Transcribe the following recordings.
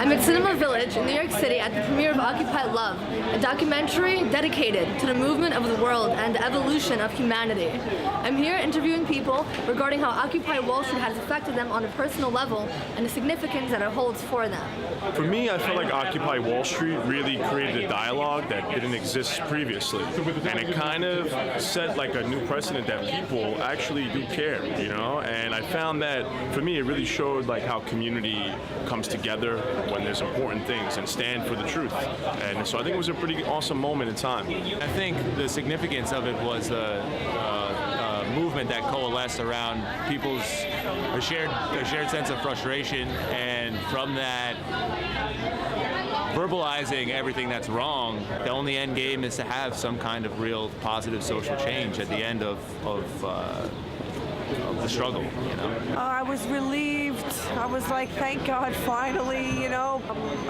I'm at Cinema Village in New York City at the premiere of Occupy Love, a documentary dedicated to the movement of the world and the evolution of humanity. I'm here interviewing people regarding how Occupy Wall Street has affected them on a personal level and the significance that it holds for them. For me, I feel like Occupy Wall Street really created a dialogue that didn't exist previously. And it kind of set like a new precedent that people actually do care, you know? And I found that, for me, it really showed like how community comes together when there's important things and stand for the truth. And so I think it was a pretty awesome moment in time. I think the significance of it was a movement that coalesced around people's a shared sense of frustration, and from that, verbalizing everything that's wrong. The only end game is to have some kind of real positive social change at the end of the struggle, you know. I was relieved. I was like, thank God, finally, you know.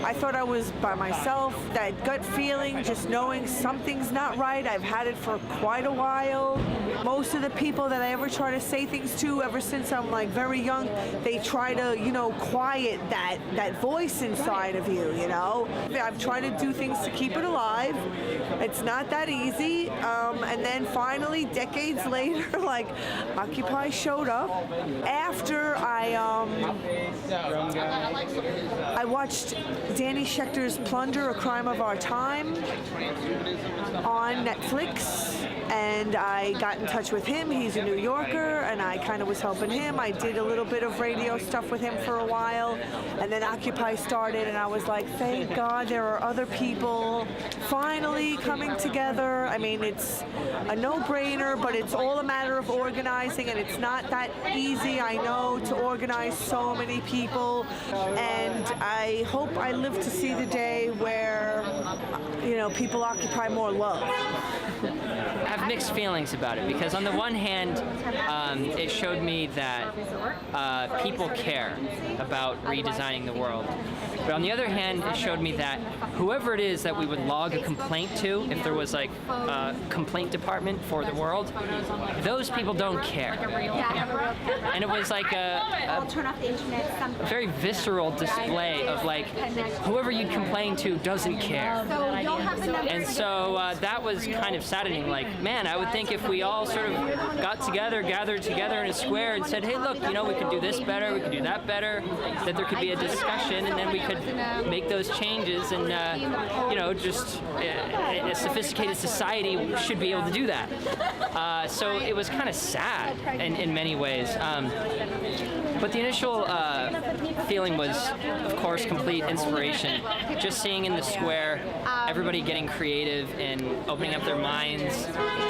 I thought I was by myself. That gut feeling, just knowing something's not right. I've had it for quite a while. Most of the people that I ever try to say things to, ever since I'm like very young, they try to, you know, quiet that voice inside of you, you know. I've tried to do things to keep it alive. It's not that easy. And then finally, decades later, like, Occupy showed up after I watched Danny Schechter's Plunder, A Crime of Our Time on Netflix, and I got in touch with him. He's a New Yorker, and I kind of was helping him. I did a little bit of radio stuff with him for a while, and then Occupy started, and I was like, thank God there are other people finally coming together. I mean, it's a no-brainer, but it's all a matter of organizing, and it's not that easy, I know, to organize so many people, and I hope I live to see the day where, you know, people occupy more love. I have mixed feelings about it, because on the one hand, it showed me that people care about redesigning the world. But on the other hand, it showed me that whoever it is that we would log a complaint to, if there was like a complaint department for the world, those people don't care. And it was like a very visceral display of like, whoever you'd complain to doesn't care. And so that was kind of saddening. Like, man, I would think if we all sort of got together, gathered together in a square and said, hey, look, you know, we could do this better, we could do that better, that there could be a discussion, and then we could make those changes, and you know, just a sophisticated society should be able to do that. So it was kind of sad in many ways. But the initial feeling was, of course, complete inspiration. Just seeing in the square everybody getting creative and opening up their minds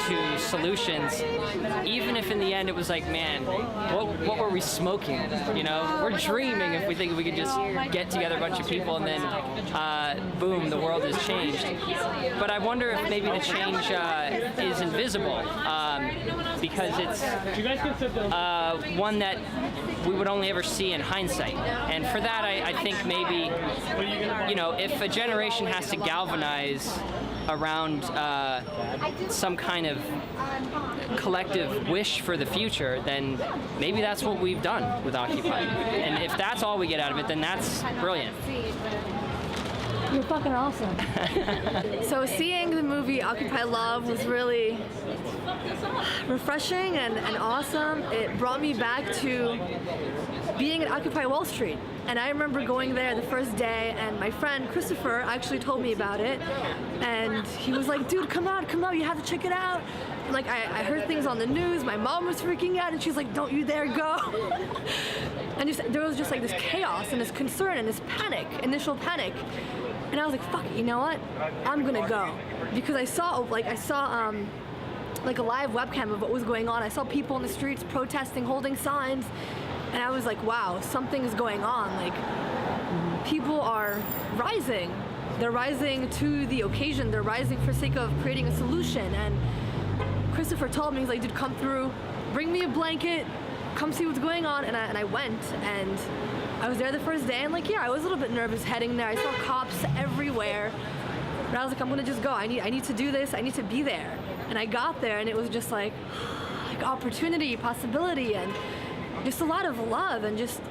to solutions, even if in the end it was like, man, what were we smoking? You know, we're dreaming if we think we could just get together a bunch of people and then, boom, the world has changed. But I wonder if maybe the change is invisible, because it's one that we would only ever see in hindsight. And for that, I think maybe, you know, if a generation has to galvanize around some kind of collective wish for the future, then maybe that's what we've done with Occupy. And if that's all we get out of it, then that's brilliant. You're fucking awesome. So seeing the movie Occupy Love was really refreshing and awesome. It brought me back to being at Occupy Wall Street. And I remember going there the first day, and my friend Christopher actually told me about it. And he was like, dude, come out, you have to check it out. Like, I heard things on the news, my mom was freaking out, and she's like, don't you dare go. And there was just like this chaos and this concern and this panic, initial panic. And I was like, fuck it, you know what? I'm gonna go. Because I saw like a live webcam of what was going on. I saw people in the streets protesting, holding signs. And I was like, wow, something is going on. Like, people are rising. They're rising to the occasion. They're rising for the sake of creating a solution. And Christopher told me, he's like, dude, come through, bring me a blanket, come see what's going on. And I went, and I was there the first day, and like, yeah, I was a little bit nervous heading there. I saw cops everywhere. But I was like, I'm gonna just go. I need to do this. I need to be there. And I got there, and it was just like opportunity, possibility, and just a lot of love, and just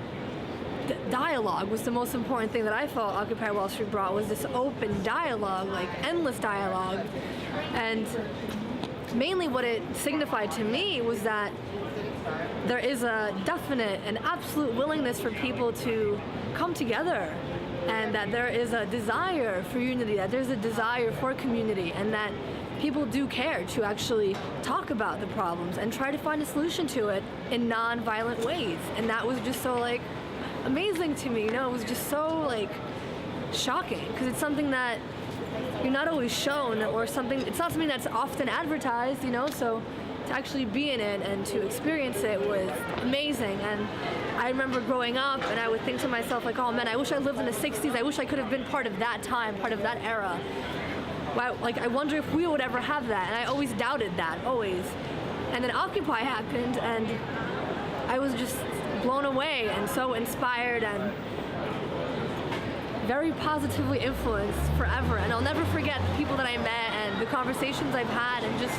dialogue was the most important thing that I felt Occupy Wall Street brought, was this open dialogue, like endless dialogue. And mainly what it signified to me was that there is a definite and absolute willingness for people to come together, and that there is a desire for unity, that there's a desire for community, and that people do care to actually talk about the problems and try to find a solution to it in non-violent ways. And that was just so like amazing to me, you know. It was just so like shocking, because it's something that you're not always shown, or something, it's not something that's often advertised, you know. So to actually be in it and to experience it was amazing. And I remember growing up and I would think to myself like, oh man, I wish I lived in the 60s. I wish I could have been part of that time, part of that era. Like, I wonder if we would ever have that. And I always doubted that, always. And then Occupy happened, and I was just blown away and so inspired and very positively influenced forever. And I'll never forget the people that I met and the conversations I've had and just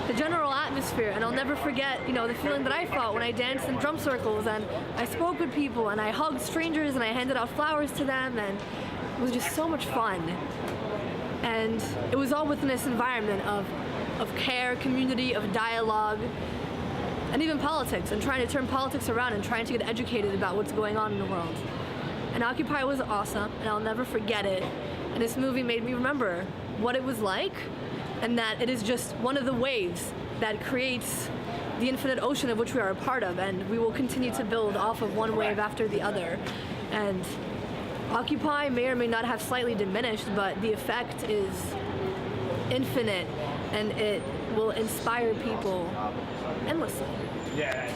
the general atmosphere. And I'll never forget, you know, the feeling that I felt when I danced in drum circles and I spoke with people and I hugged strangers and I handed out flowers to them, and it was just so much fun. And it was all within this environment of care, community, of dialogue, and even politics, and trying to turn politics around and trying to get educated about what's going on in the world. And Occupy was awesome, and I'll never forget it. And this movie made me remember what it was like, and that it is just one of the waves that creates the infinite ocean of which we are a part of, and we will continue to build off of one wave after the other. And Occupy may or may not have slightly diminished, but the effect is infinite, and it will inspire people endlessly. Yeah.